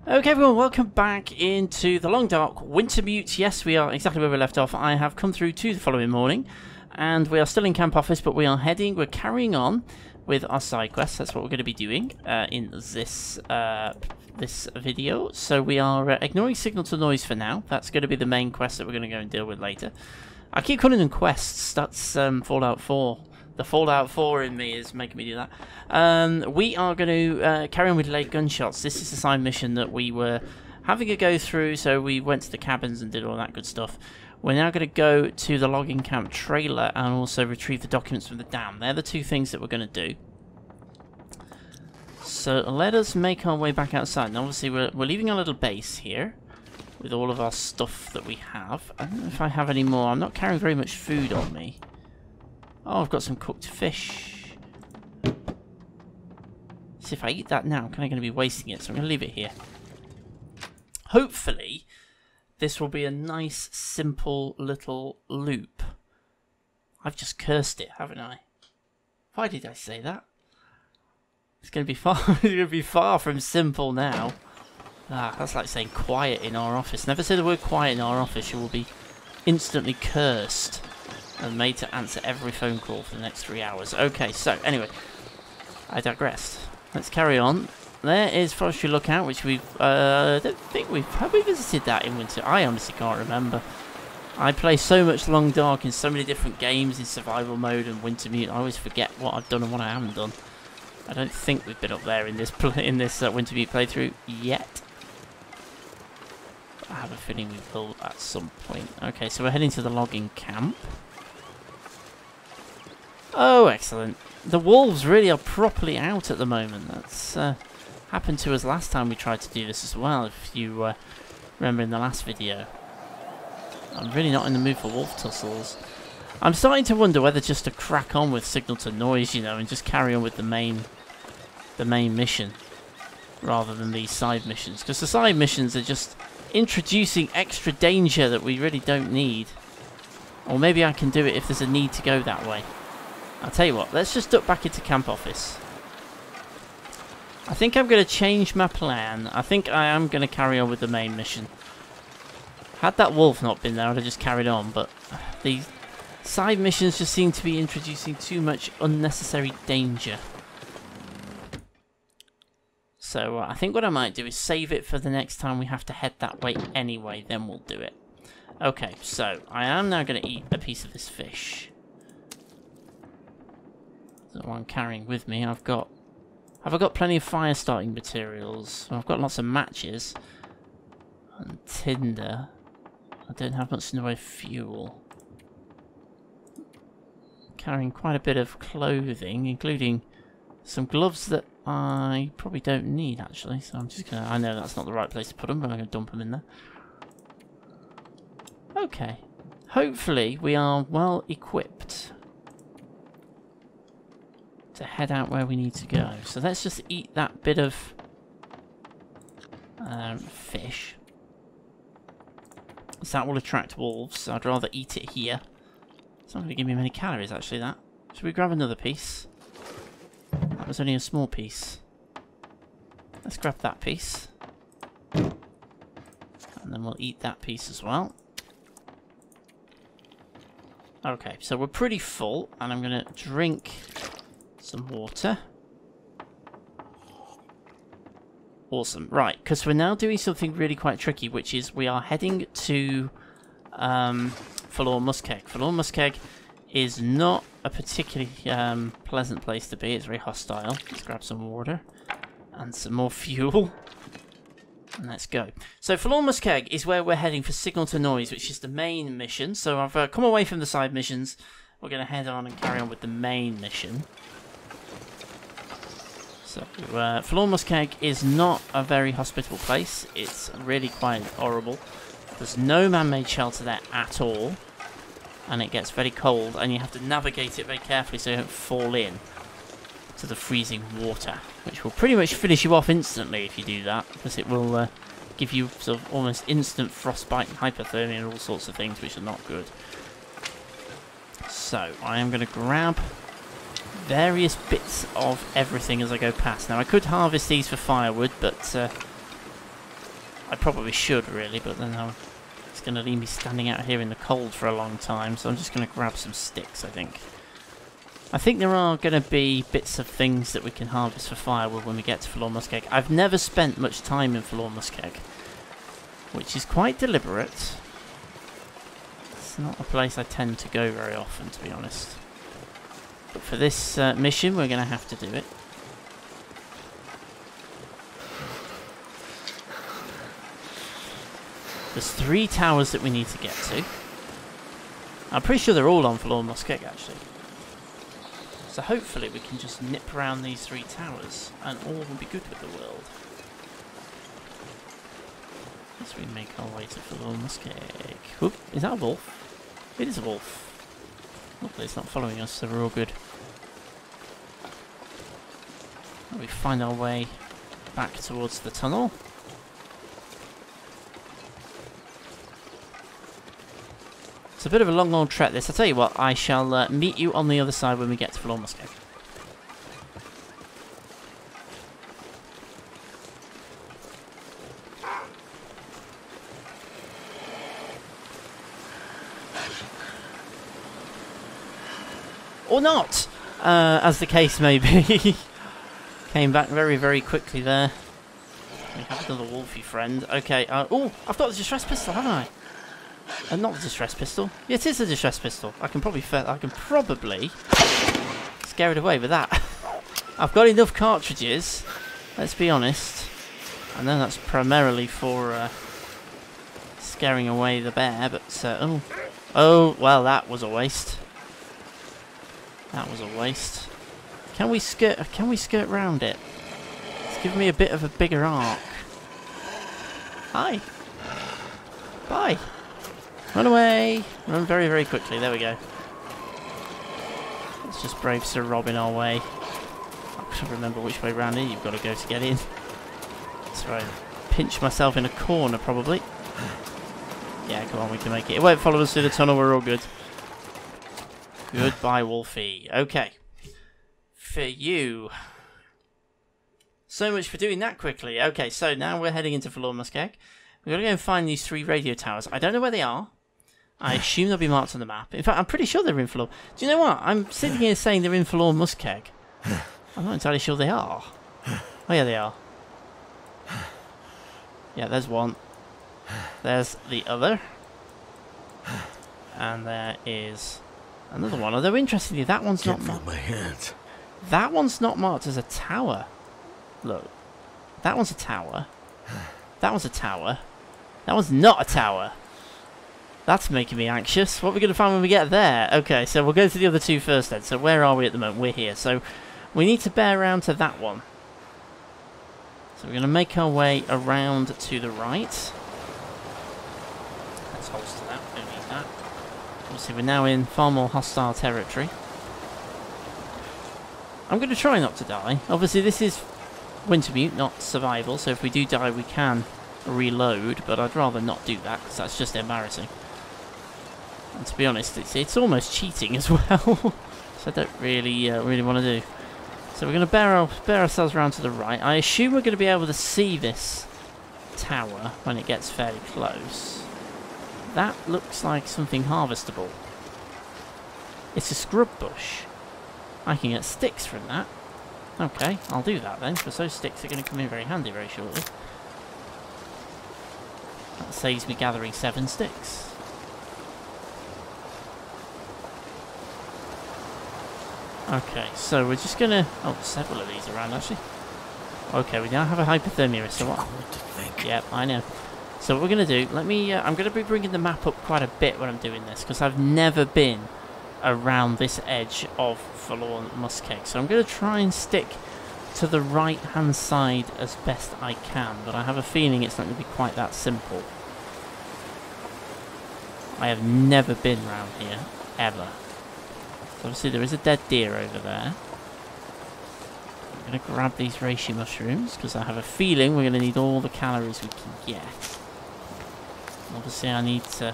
Okay everyone, welcome back into the long dark Wintermute. Yes, we are exactly where we left off. I have come through to the following morning, and we are still in camp office, but we're carrying on with our side quests. That's what we're going to be doing in this this video. So we are ignoring signal to noise for now. That's going to be the main quest that we're going to go and deal with later. I keep calling them quests. That's Fallout 4. The Fallout 4 in me is making me do that. We are going to carry on with late gunshots. This is a side mission that we were having a go through, so we went to the cabins and did all that good stuff. We're now going to go to the logging camp trailer and also retrieve the documents from the dam. They're the two things that we're going to do. So let us make our way back outside. Now obviously we're leaving our little base here with all of our stuff that we have. I don't know if I have any more. I'm not carrying very much food on me. Oh, I've got some cooked fish. So if I eat that now, I'm kind of going to be wasting it, so I'm going to leave it here. Hopefully, this will be a nice, simple little loop. I've just cursed it, haven't I? Why did I say that? It's going to be far. It's going to be far from simple now. Ah, that's like saying quiet in our office. Never say the word quiet in our office. You will be instantly cursed and made to answer every phone call for the next 3 hours. Okay, so anyway, I digressed. Let's carry on. There is Forestry Lookout, which we've, I don't think have we visited that in Winter? I honestly can't remember. I play so much Long Dark in so many different games in survival mode and Wintermute. I always forget what I've done and what I haven't done. I don't think we've been up there in this Wintermute playthrough yet. But I have a feeling we will at some point. Okay, so we're heading to the logging camp. Oh, excellent. The wolves really are properly out at the moment. That's happened to us last time we tried to do this as well, if you remember in the last video. I'm really not in the mood for wolf tussles. I'm starting to wonder whether just to crack on with signal to noise, you know, and just carry on with the main mission, rather than these side missions. Because the side missions are just introducing extra danger that we really don't need. Or maybe I can do it if there's a need to go that way. I'll tell you what, let's just duck back into camp office. I think I'm going to change my plan. I think I am going to carry on with the main mission. Had that wolf not been there, I'd have just carried on, but these side missions just seem to be introducing too much unnecessary danger. So I think what I might do is save it for the next time we have to head that way anyway, then we'll do it. Okay, so I am now going to eat a piece of this fish. That's what I'm carrying with me. Have I got plenty of fire starting materials? Well, I've got lots of matches and tinder. I don't have much in the way of fuel. Carrying quite a bit of clothing, including some gloves that I probably don't need actually. So I'm just gonna. I know that's not the right place to put them, but I'm gonna dump them in there. Okay. Hopefully we are well equipped to head out where we need to go. So let's just eat that bit of fish. So that will attract wolves. So I'd rather eat it here. It's not going to give me many calories actually, that. Should we grab another piece? That was only a small piece. Let's grab that piece. And then we'll eat that piece as well. Okay, so we're pretty full, and I'm going to drink some water. Awesome. Right, because we're now doing something really quite tricky, which is we are heading to Forlorn Muskeg. Forlorn Muskeg is not a particularly pleasant place to be. It's very hostile. Let's grab some water and some more fuel. And let's go. So Forlorn Muskeg is where we're heading for signal to noise, which is the main mission. So I've come away from the side missions. We're going to head on and carry on with the main mission. So, Forlorn Muskeg is not a very hospitable place. It's really quite horrible. There's no man-made shelter there at all. And it gets very cold, and you have to navigate it very carefully so you don't fall in to the freezing water, which will pretty much finish you off instantly if you do that, because it will give you sort of almost instant frostbite and hypothermia and all sorts of things, which are not good. So, I am going to grab various bits of everything as I go past. Now I could harvest these for firewood, but I probably should really, but then it's going to leave me standing out here in the cold for a long time, so I'm just going to grab some sticks, I think. I think there are going to be bits of things that we can harvest for firewood when we get to Forlorn Muskeg. I've never spent much time in Forlorn Muskeg, which is quite deliberate. It's not a place I tend to go very often, to be honest. But for this mission, we're going to have to do it. There's 3 towers that we need to get to. I'm pretty sure they're all on Forlorn Muskeg, actually. So hopefully we can just nip around these 3 towers and all will be good with the world. As we make our way to Forlorn Muskeg. Whoop, is that a wolf? It is a wolf. Hopefully it's not following us, so we're all good. And we find our way back towards the tunnel. It's a bit of a long old trek this. I'll tell you what, I shall meet you on the other side when we get to Forlorn Muskeg. Or not, as the case may be. Came back very, very quickly there. We have another wolfy friend. Okay, oh, I've got the distress pistol, haven't I? Not the distress pistol. Yeah, it is a distress pistol. I can probably scare it away with that. I've got enough cartridges, let's be honest. I know that's primarily for scaring away the bear, but oh, well, that was a waste. That was a waste. Can we skirt round it? It's giving me a bit of a bigger arc. Hi. Bye. Run away! Run very, very quickly. There we go. Let's just brave Sir Robin our way. I can't remember which way round in you've got to go to get in. That's right. Pinch myself in a corner, probably. Yeah, come on, we can make it. It won't follow us through the tunnel. We're all good. Goodbye, Wolfie. Okay. For you. So much for doing that quickly. Okay, so now we're heading into Forlorn Muskeg. We've got to go and find these 3 radio towers. I don't know where they are. I assume they'll be marked on the map. In fact, I'm pretty sure they're in Forlorn. Do you know what? I'm sitting here saying they're in Forlorn Muskeg. I'm not entirely sure they are. Oh, yeah, they are. Yeah, there's one. There's the other. And there is another one. Although, interestingly, that one's not marked. My hands. That one's not marked as a tower. Look. That one's a tower. That one's a tower. That one's not a tower. That's making me anxious. What are we going to find when we get there? Okay, so we'll go to the other 2 first then. So where are we at the moment? We're here. So we need to bear around to that one. So we're going to make our way around to the right. Let's holster that. Don't need that. Obviously we're now in far more hostile territory. I'm going to try not to die. Obviously this is Wintermute, not survival, so if we do die we can reload, but I'd rather not do that because that's just embarrassing. And to be honest, it's almost cheating as well, so I don't really want to do. So we're going to bear ourselves around to the right. I assume we're going to be able to see this tower when it gets fairly close. That looks like something harvestable. It's a scrub bush. I can get sticks from that. Okay, I'll do that then, because those sticks are going to come in very handy very shortly. That saves me gathering 7 sticks. Okay, so we're just going to... Oh, several of these around, actually. Okay, we now have a hypothermia, so what? Yep, I know. So what we're going to do, let me... I'm going to be bringing the map up quite a bit when I'm doing this, because I've never been around this edge of Forlorn Muskeg. So I'm going to try and stick to the right-hand side as best I can, but I have a feeling it's not going to be quite that simple. I have never been around here, ever. So obviously there is a dead deer over there. I'm going to grab these reishi mushrooms, because I have a feeling we're going to need all the calories we can get. Obviously I need to...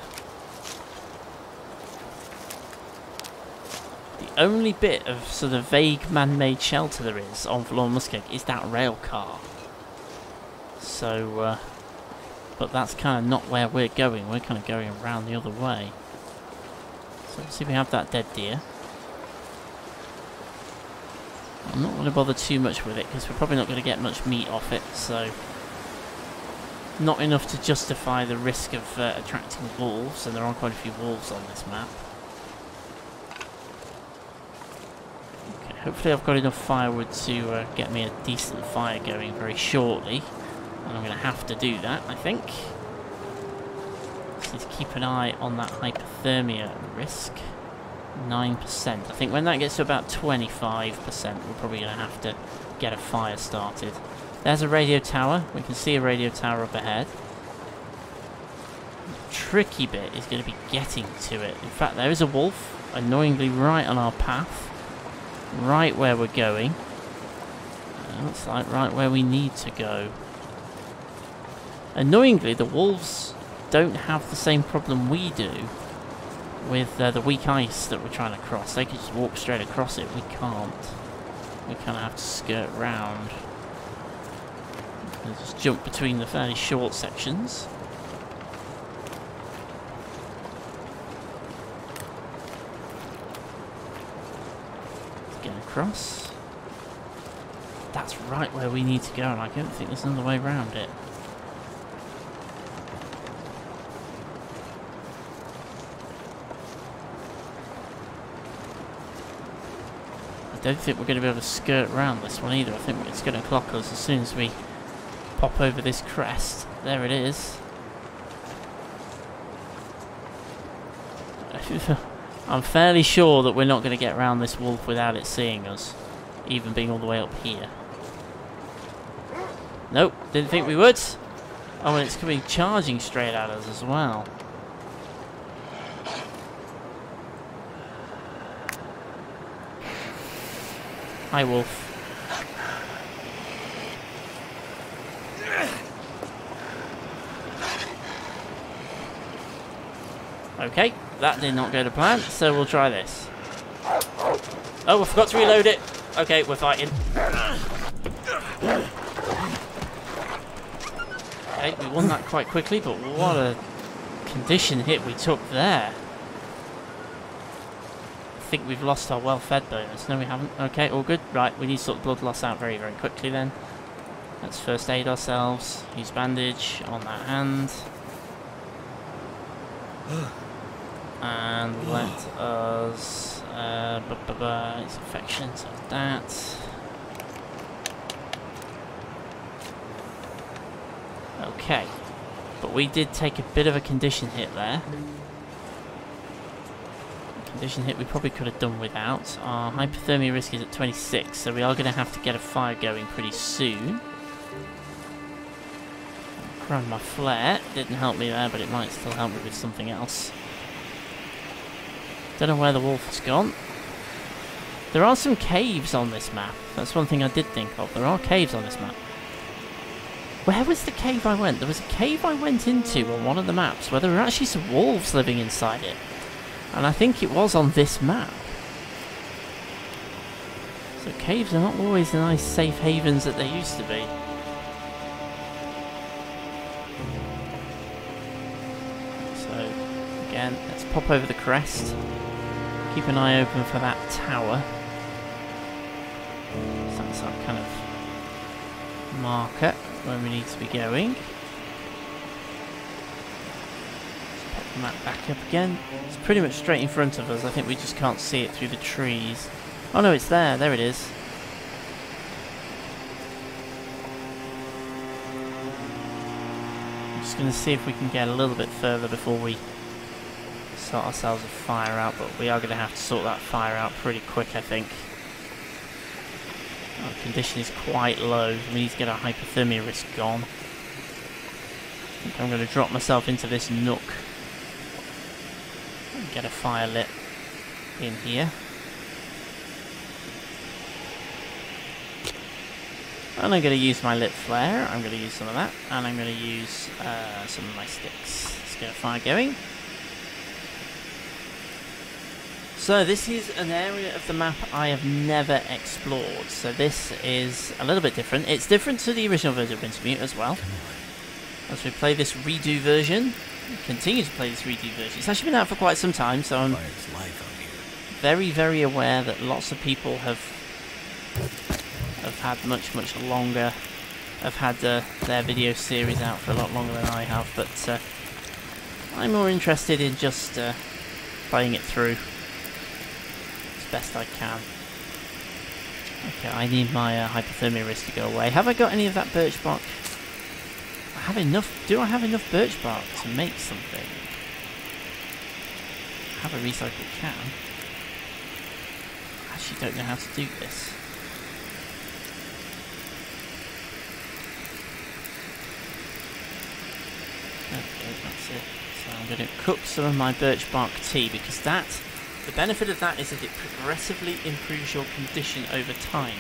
The only bit of sort of vague man-made shelter there is on Forlorn Muskeg is that rail car. So, but that's kind of not where we're going. We're kind of going around the other way. So let's see if we have that dead deer. I'm not going to bother too much with it because we're probably not going to get much meat off it, so not enough to justify the risk of attracting wolves, and there are quite a few wolves on this map. Okay, hopefully I've got enough firewood to get me a decent fire going very shortly, and I'm going to have to do that, I think. Just need to keep an eye on that hypothermia risk. 9%. I think when that gets to about 25%, we're probably going to have to get a fire started. There's a radio tower. We can see a radio tower up ahead. The tricky bit is going to be getting to it. In fact, there is a wolf, annoyingly right on our path. Right where we're going. Looks like right where we need to go. Annoyingly, the wolves don't have the same problem we do with the weak ice that we're trying to cross. They can just walk straight across it. We can't. We kind of have to skirt round. And just jump between the fairly short sections. Let's get across. That's right where we need to go, and I don't think there's another way around it. I don't think we're going to be able to skirt around this one either. I think it's going to clock us as soon as we pop over this crest. There it is. I'm fairly sure that we're not going to get around this wolf without it seeing us, even being all the way up here. Nope, didn't think we would. Oh, and it's coming charging straight at us as well. Hi, wolf. Okay, that did not go to plan, so we'll try this. Oh, I forgot to reload it. Okay, we're fighting. Okay, we won that quite quickly, but what a condition hit we took there. I think we've lost our well-fed bonus. No, we haven't. Okay, all good. Right, we need to sort blood loss out very, very quickly then. Let's first aid ourselves. Use bandage on that hand. And let us... it's infection, so that. Okay. But we did take a bit of a condition hit there. Condition hit we probably could have done without. Our hypothermia risk is at 26, so we are going to have to get a fire going pretty soon. Grab my flare. Didn't help me there, but it might still help me with something else. Don't know where the wolf has gone. There are some caves on this map. That's one thing I did think of. There are caves on this map. Where was the cave I went? There was a cave I went into on one of the maps where there were actually some wolves living inside it. And I think it was on this map. So caves are not always the nice safe havens that they used to be. So, again, let's pop over the crest. Keep an eye open for that tower. So that's our kind of marker where we need to be going. Map back up again. It's pretty much straight in front of us. I think we just can't see it through the trees. Oh no, it's there. There it is. I'm just going to see if we can get a little bit further before we sort ourselves a fire out, but we are going to have to sort that fire out pretty quick, I think. Our condition is quite low. We need to get our hypothermia risk gone. I think I'm going to drop myself into this nook. Get a fire lit in here. And I'm going to use my lit flare. I'm going to use some of that. And I'm going to use some of my sticks. Let's get a fire going. So this is an area of the map I have never explored. So this is a little bit different. It's different to the original version of Wintermute as well. as we play this redo version. Continue to play this redo version. It's actually been out for quite some time, so I'm very, very aware that lots of people have had much longer. Have had their video series out for a lot longer than I have, but I'm more interested in just playing it through as best I can. Okay, I need my hypothermia risk to go away. Have I got any of that birch bark? I have enough. Do I have enough birch bark to make something? I have a recycled can. I actually don't know how to do this. Okay, that's it. So I'm going to cook some of my birch bark tea, because the benefit of that is that it progressively improves your condition over time.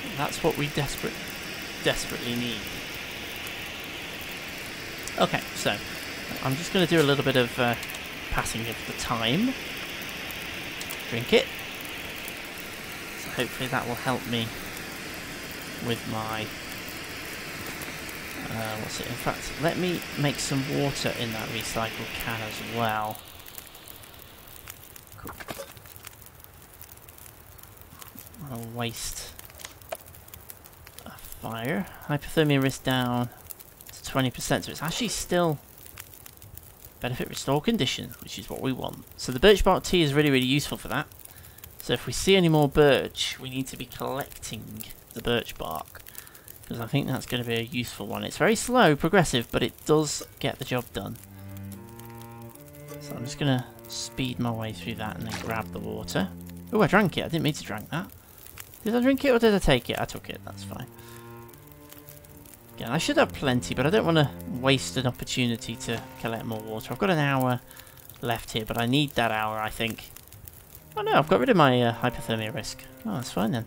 And that's what we desperately need. Okay, so I'm just going to do a little bit of passing of the time. Drink it. So hopefully that will help me with my... what's it? In fact, let me make some water in that recycled can as well. Cool. I'll waste a fire. Hypothermia risk down to 20%, so it's actually still benefit restore condition, which is what we want. So the birch bark tea is really, really useful for that. So if we see any more birch, we need to be collecting the birch bark, because I think that's going to be a useful one. It's very slow, progressive, but it does get the job done. So I'm just going to speed my way through that and then grab the water. Oh, I drank it. I didn't mean to drink that. Did I drink it or did I take it? I took it. That's fine. Again, I should have plenty, but I don't want to waste an opportunity to collect more water. I've got an hour left here, but I need that hour, I think. Oh no, I've got rid of my hypothermia risk. Oh, that's fine then.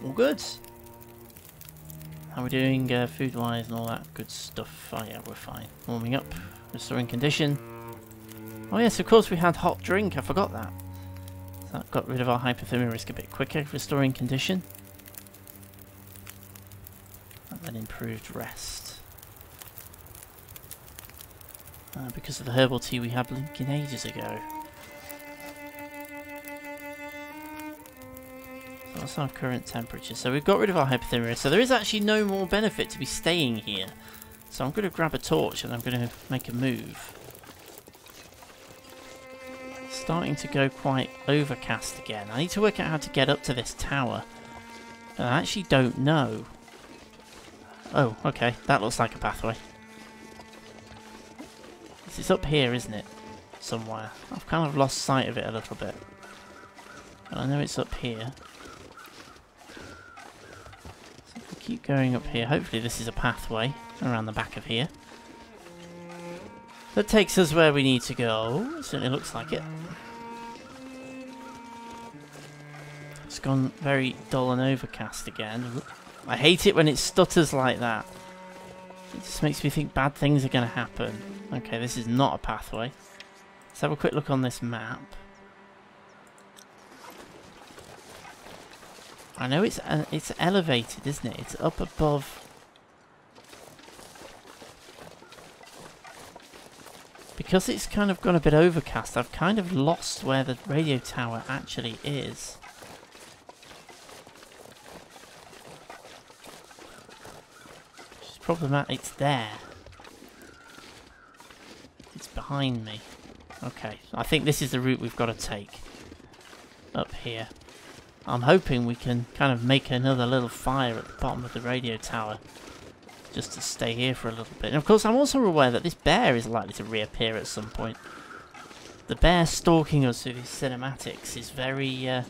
All good. How are we doing food-wise and all that good stuff? Oh yeah, we're fine. Warming up, restoring condition. Oh yes, of course we had hot drink. I forgot that. So that got rid of our hypothermia risk a bit quicker. Restoring condition. And then improved rest. Because of the herbal tea we had blinking ages ago. So what's our current temperature? So we've got rid of our hypothermia. So there is actually no more benefit to be staying here. So I'm going to grab a torch and I'm going to make a move. It's starting to go quite overcast again. I need to work out how to get up to this tower. And I actually don't know. Oh, okay. That looks like a pathway. It's up here, isn't it? Somewhere. I've kind of lost sight of it a little bit. But I know it's up here. So if we keep going up here, hopefully this is a pathway around the back of here. That takes us where we need to go. It certainly looks like it. It's gone very dull and overcast again. I hate it when it stutters like that. It just makes me think bad things are going to happen. Okay, this is not a pathway. Let's have a quick look on this map. I know it's elevated, isn't it? It's up above. Because it's kind of gone a bit overcast, I've kind of lost where the radio tower actually is. Which is problematic. It's there. It's behind me. Okay, I think this is the route we've got to take. Up here. I'm hoping we can kind of make another little fire at the bottom of the radio tower. Just to stay here for a little bit. And of course I'm also aware that this bear is likely to reappear at some point. The bear stalking us through these cinematics is very... You're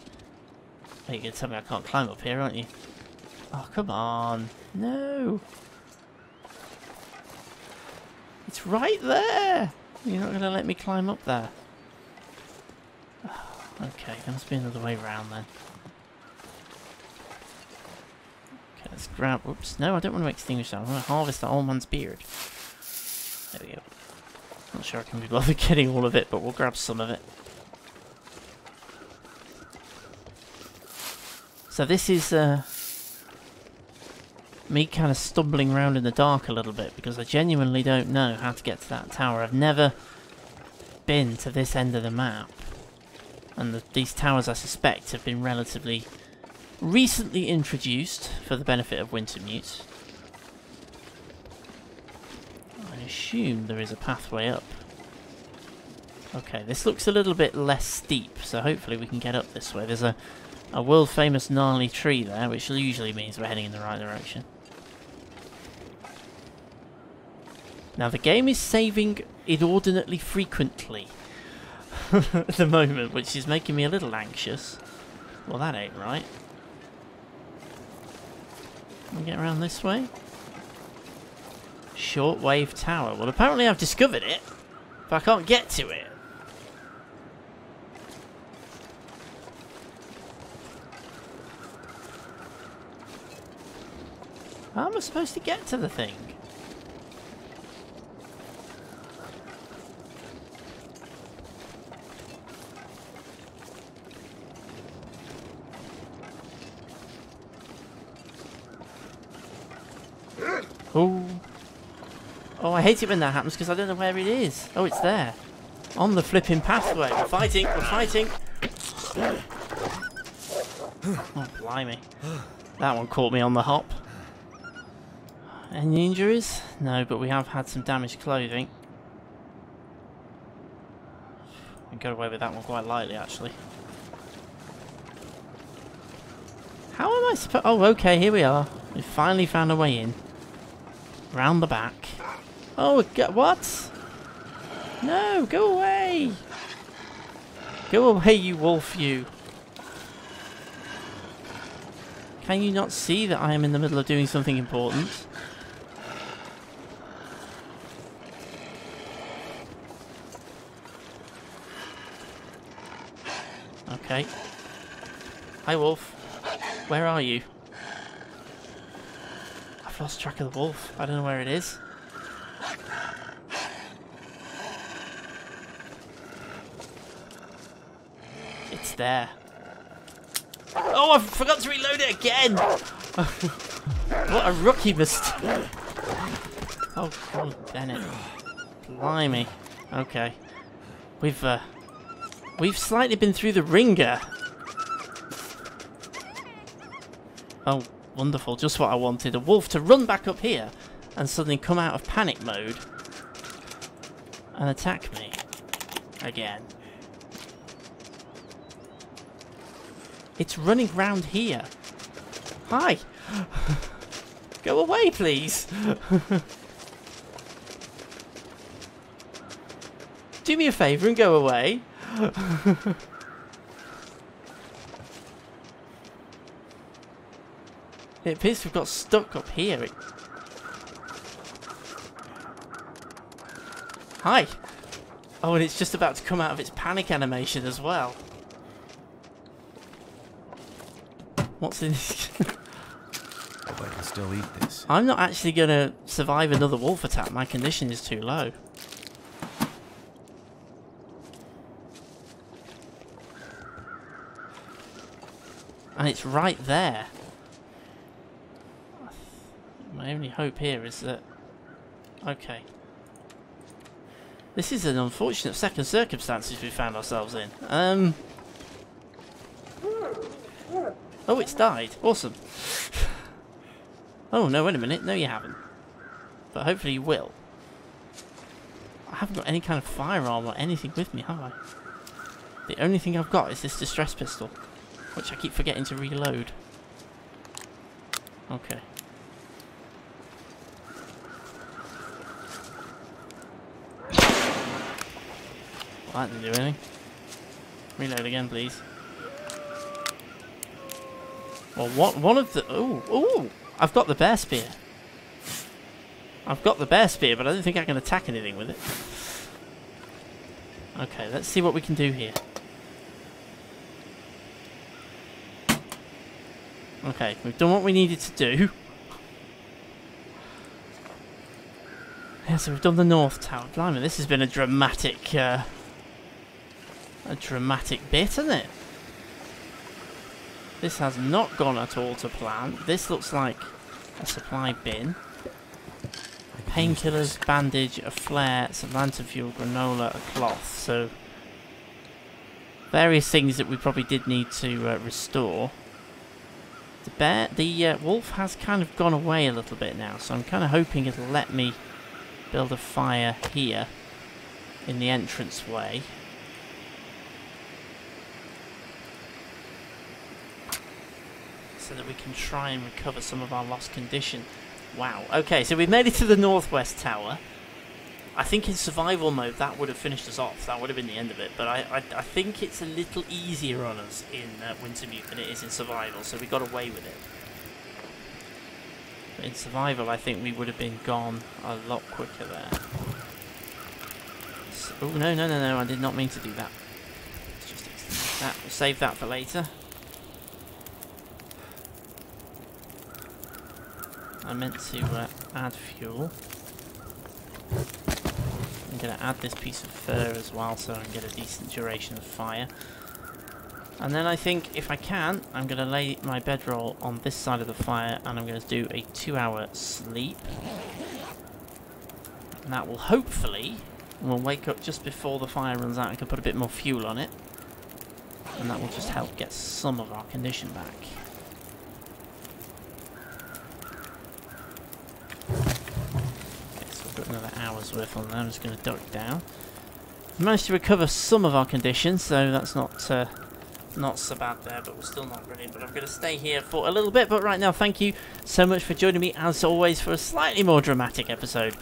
going to tell me I can't climb up here, aren't you? Oh, come on. No. It's right there. You're not going to let me climb up there. Oh, okay, there must be another way around then. Okay, let's grab... Oops, no, I don't want to extinguish that. I want to harvest that old man's beard. There we go. Not sure I can be bothered getting all of it, but we'll grab some of it. So this is me kind of stumbling around in the dark a little bit because I genuinely don't know how to get to that tower. I've never been to this end of the map. And these towers, I suspect, have been relatively recently introduced for the benefit of Wintermute. I assume there is a pathway up. Okay, this looks a little bit less steep, so hopefully we can get up this way. There's a world-famous gnarly tree there, which usually means we're heading in the right direction. Now, the game is saving inordinately frequently at the moment, which is making me a little anxious. Well, that ain't right. Can we get around this way? Shortwave tower. Well, apparently I've discovered it, but I can't get to it. How am I supposed to get to the thing? Oh. Oh, I hate it when that happens because I don't know where it is. Oh, it's there. On the flipping pathway. We're fighting. We're fighting. Oh, blimey. That one caught me on the hop. Any injuries? No, but we have had some damaged clothing. We got away with that one quite lightly, actually. How am I supposed... Oh, okay, here we are. We finally found a way in. Round the back. Oh, what? No, go away! Go away, you wolf, you. Can you not see that I am in the middle of doing something important? Okay. Hi, wolf. Where are you? I've lost track of the wolf. I don't know where it is. It's there. Oh, I forgot to reload it again! What a rookie mistake. Oh, God, Bennett. Blimey. Okay. We've slightly been through the ringer. Oh, wonderful. Just what I wanted. A wolf to run back up here and suddenly come out of panic mode and attack me again. It's running round here. Hi. Go away, please. Do me a favour and go away. It appears we've got stuck up here. Hi! Oh, and it's just about to come out of its panic animation as well. What's in this? I can still eat this. I'm not actually going to survive another wolf attack. My condition is too low. And it's right there. My only hope here is that... Okay. This is an unfortunate second circumstances we found ourselves in. Oh, it's died. Awesome. Oh, no, wait a minute. No, you haven't. But hopefully you will. I haven't got any kind of firearm or anything with me, have I? The only thing I've got is this distress pistol, which I keep forgetting to reload. Okay. Well, that didn't do anything. Reload again, please. Well, one of the... Ooh! I've got the bear spear. I've got the bear spear, but I don't think I can attack anything with it. Okay, let's see what we can do here. Okay, we've done what we needed to do. Yeah, so we've done the North Tower. Blimey, this has been a dramatic bit, hasn't it? This has not gone at all to plan. This looks like a supply bin, painkillers, bandage, a flare, some lantern fuel, granola, a cloth. So various things that we probably did need to restore. The wolf has kind of gone away a little bit now, so I'm kind of hoping it'll let me build a fire here in the entranceway. So that we can try and recover some of our lost condition. Wow. Okay, so we've made it to the northwest tower. I think in survival mode that would have finished us off. That would have been the end of it. But I think it's a little easier on us in Wintermute than it is in survival, so we got away with it. But in survival, I think we would have been gone a lot quicker there. So, oh, no, I did not mean to do that. Let's just extend that. We'll save that for later. I meant to add fuel. I'm going to add this piece of fur as well so I can get a decent duration of fire. And then I think, if I can, I'm going to lay my bedroll on this side of the fire and I'm going to do a 2-hour sleep. And that will hopefully, we'll wake up just before the fire runs out and can put a bit more fuel on it. And that will just help get some of our condition back. Another hour's worth on there. I'm just going to duck down. We managed to recover some of our conditions, so that's not so bad there, but we're still not brilliant. But I'm going to stay here for a little bit. But right now, thank you so much for joining me, as always, for a slightly more dramatic episode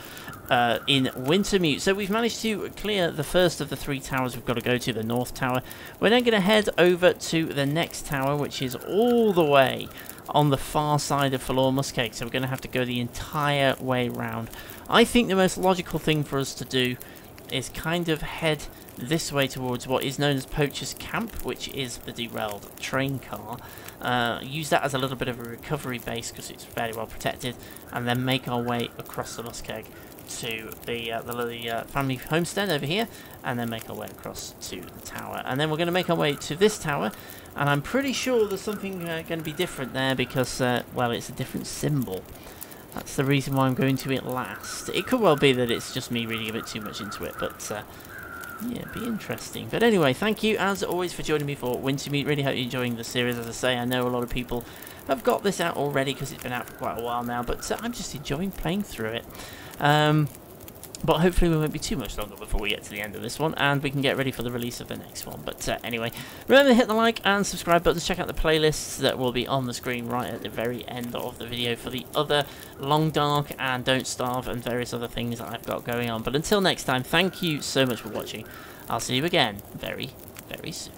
in Wintermute. So we've managed to clear the first of the 3 towers we've got to go to, the North Tower. We're then going to head over to the next tower, which is all the way on the far side of Forlorn Muskeg, so we're going to have to go the entire way round. I think the most logical thing for us to do is kind of head this way towards what is known as Poacher's Camp, which is the derailed train car. Use that as a little bit of a recovery base because it's very well protected, and then make our way across the Muskeg to the family homestead over here, and then make our way across to the tower. And then we're going to make our way to this tower, and I'm pretty sure there's something going to be different there because, well, it's a different symbol. That's the reason why I'm going to it last. It could well be that it's just me reading a bit too much into it, but yeah, it'd be interesting. But anyway, thank you as always for joining me for Wintermute. Really hope you're enjoying the series. As I say, I know a lot of people have got this out already because it's been out for quite a while now, but I'm just enjoying playing through it. But hopefully we won't be too much longer before we get to the end of this one, and we can get ready for the release of the next one. But anyway, remember to hit the like and subscribe buttons. Check out the playlists that will be on the screen right at the very end of the video for the other Long Dark and Don't Starve and various other things that I've got going on. But until next time, thank you so much for watching. I'll see you again very, very soon.